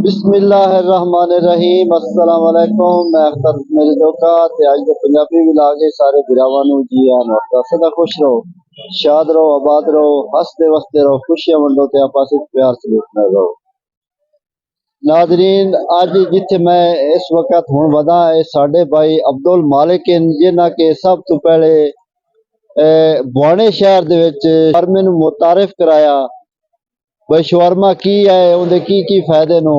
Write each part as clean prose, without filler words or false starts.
बिस्मिल्लाहिर्रहमानिर्रहीम अस्सलाम वालेकुम। मैं अख्तर मेरे जोका ते अज दे पंजाबी विलागे सारे बिरावां नू जी आन वक्ता सदा खुश रहो, शाद रहो, आबाद रहो, हसते वसते रहो, खुशियां वंडो ते आपस विच प्यार सलूक नाल रहो। नादरीन, अज जिथे मैं इस वक्त हुण वधा है साडे भाई अब्दुल मालिक जिन्हां के सब तो पहले बुआने शहर दे विच शर्मे नू मुतारिफ कराया भाई शवरमा की है, उहदे की फायदे नो।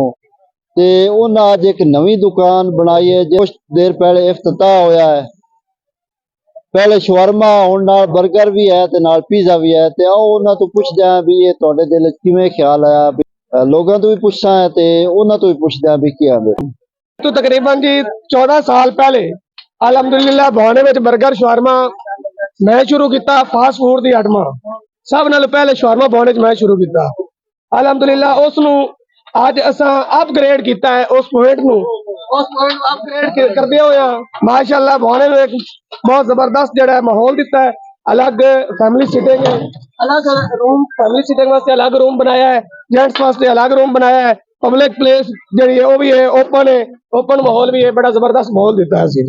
ते उन्हें अज एक नवी दुकान बनाई है जो कुछ देर पहले इफ्तिताह होया है। पहले शवरमा हुण नाल बर्गर भी है ते नाल पिज़्ज़ा भी है। ते आओ उन्हां तो पुछदे हां भी ये तुहाडे दिल च किवें ख्याल आया। लोगां तो भी पुछदा है ते उन्हां तो भी पुछदे हां भी की आंदे। तो तकरीबन जी 14 साल पहले अलहमदुलिल्लाह भाने में बर्गर शवरमा मैं शुरू किया। फास्ट फूड की आइटम सब नाल पहले शवरमा भाने मैं शुरू किया। अलहमदुलिल्लाह उसनू अज असा अपग्रेड किया है। उस पॉइंट अपग्रेड करते हुए माशाअल्लाह भाने में एक बहुत जबरदस्त जड़ा माहौल दिता है। अलग फैमिली सीटिंग है, अलग रूम फैमिली सीटिंग वास्ते अलग रूम बनाया है, जेंट्स वास्ते अलग रूम बनाया है, पब्लिक प्लेस जी है वो भी है, ओपन माहौल भी है, बड़ा जबरदस्त माहौल दिता है असीं।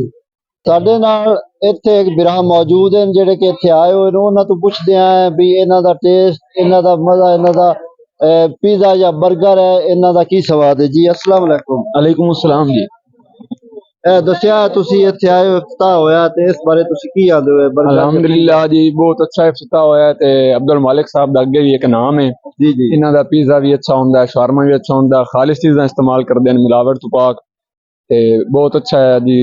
साडे नाल इत्थे एक बिराह मौजूद हैं जिहड़े कि इत्थे आए होए ने। उन्हां तो पुछदे आं भी इन्हां दा टेस्ट, इन्हां दा मज़ा, इन्हां दा पिज़्ज़ा या बर्गर है, इन्हां दा की स्वाद है जी। अस्सलाम वालेकुम। वालेकुम अस्सलाम जी। दस्या तुसी इत्थे आए हो, इफ्तिताह होया ते इस बारे तुसी की आंदे हो? बर्गर अल्हम्दुलिल्लाह जी बहुत अच्छा इफ्तिताह होया ते अब्दुल मालिक साहब दा अगे भी एक नाम है जी जी। इन्हां दा पिज़्ज़ा भी अच्छा हुंदा है, शवरमा भी अच्छा हुंदा है, खालिस चीज़ां इस्तेमाल करदे हैं, मिलावट तो पाक ते बहुत अच्छा है जी।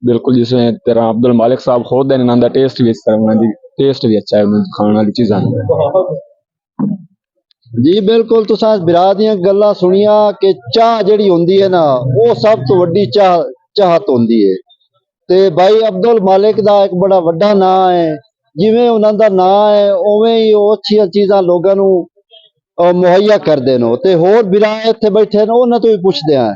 बिल्कुल जिसमें तेरा अब्दुल मालिक साहब खुद है, इन्हां दा टेस्ट भी इस तरह उन्हां दी टेस्ट भी अच्छा है, उन्हां दी खाने वाली चीज़ां जी बिल्कुल। तुसां बिरा दियां गल्लां सुनिया कि चाह जिहड़ी हुंदी है ना वो सब तो वड्डी चाहत हुंदी है। ते भाई अब्दुल मालिक दा एक बड़ा वड्डा नां है। जिवें उन्हां दा नां है उवें ही वो अच्छियां चीज़ां लोगां नू मुहैया करदे ने। ते होर बिरा इत्थे बैठे ने उन्हां तो भी पुछदे आं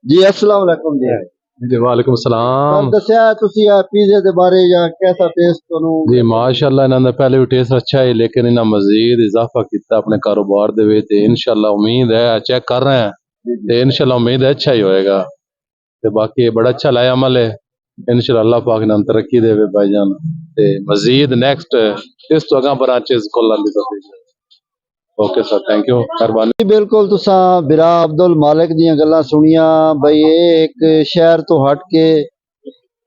जी। अस्सलाम वालेकुम जी। जी वालेकुम सलाम दस्या तुसी पिज़्ज़े दे बारे या कैसा टेस्ट तुहानू? जी माशाअल्लाह इन्हां दा पहले भी टेस्ट अच्छा है लेकिन इन्हां मजीद इजाफा किया अपने कारोबार दे विच ते इंशाअल्लाह उम्मीद है चेक कर रहे हैं ते इंशाअल्लाह उम्मीद है अच्छा ही होएगा। ते बाकी बड़ा अच्छा लाया अमल है, इंशाअल्लाह अल्लाह पाक इन्हां तरक्की देवे भाईजान ते मजीद नेक्स्ट इस तो अगां ब्रांचेस खोलण दी तौफीक। ओके सर, थैंक यू, मेहरबानी। बिल्कुल तुसां बिरा अब्दुल मालिक दियां गल्लां सुनिया भाई ये एक शहर तो हट के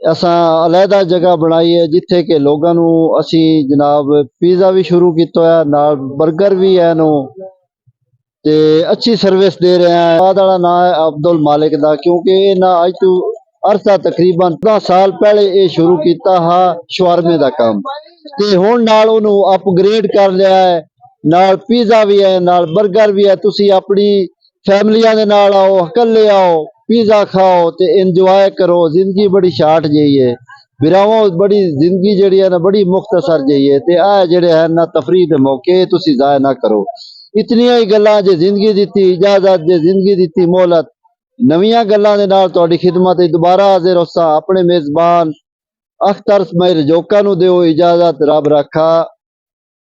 असां अलहदा जगह बनाई है जिथे के लोगां नू असी जनाब पिज़्ज़ा भी शुरू किया है, नाल बर्गर भी है नो ते अच्छी सर्विस दे रहे हैं। बाद वाला नाम है अब्दुल मालिक दा क्योंकि इन्हां अज तो अरसा तकरीबन 10 साल पहले ये शुरू किया हा शवरमे दा काम ते हुण नाल उन्हू अपग्रेड कर लिया है। नाल पिज़्ज़ा भी है, नाल बर्गर भी है। तुसी अपनी फैमिलियां दे नाल आओ, अकेले आओ, पिज़्ज़ा खाओ ते इंजॉय करो। जिंदगी बड़ी शार्ट जही है बिरावों, बड़ी जिंदगी जड़ी है ना बड़ी मुख्तसर जही है। ते आ जेड़े है ना तफरीह दे मौके तुसी ज़ाया ना करो। इतनियां ही गल्लां जे जिंदगी दित्ती इजाजत, जे जिंदगी दित्ती मोहलत, नवीं गल्लां दे नाल तुहाडी खिदमत दोबारा हाजिर होसा। अपने मेजबान अख्तर इसमाइल जोका नू दिओ इजाजत। रब रखा।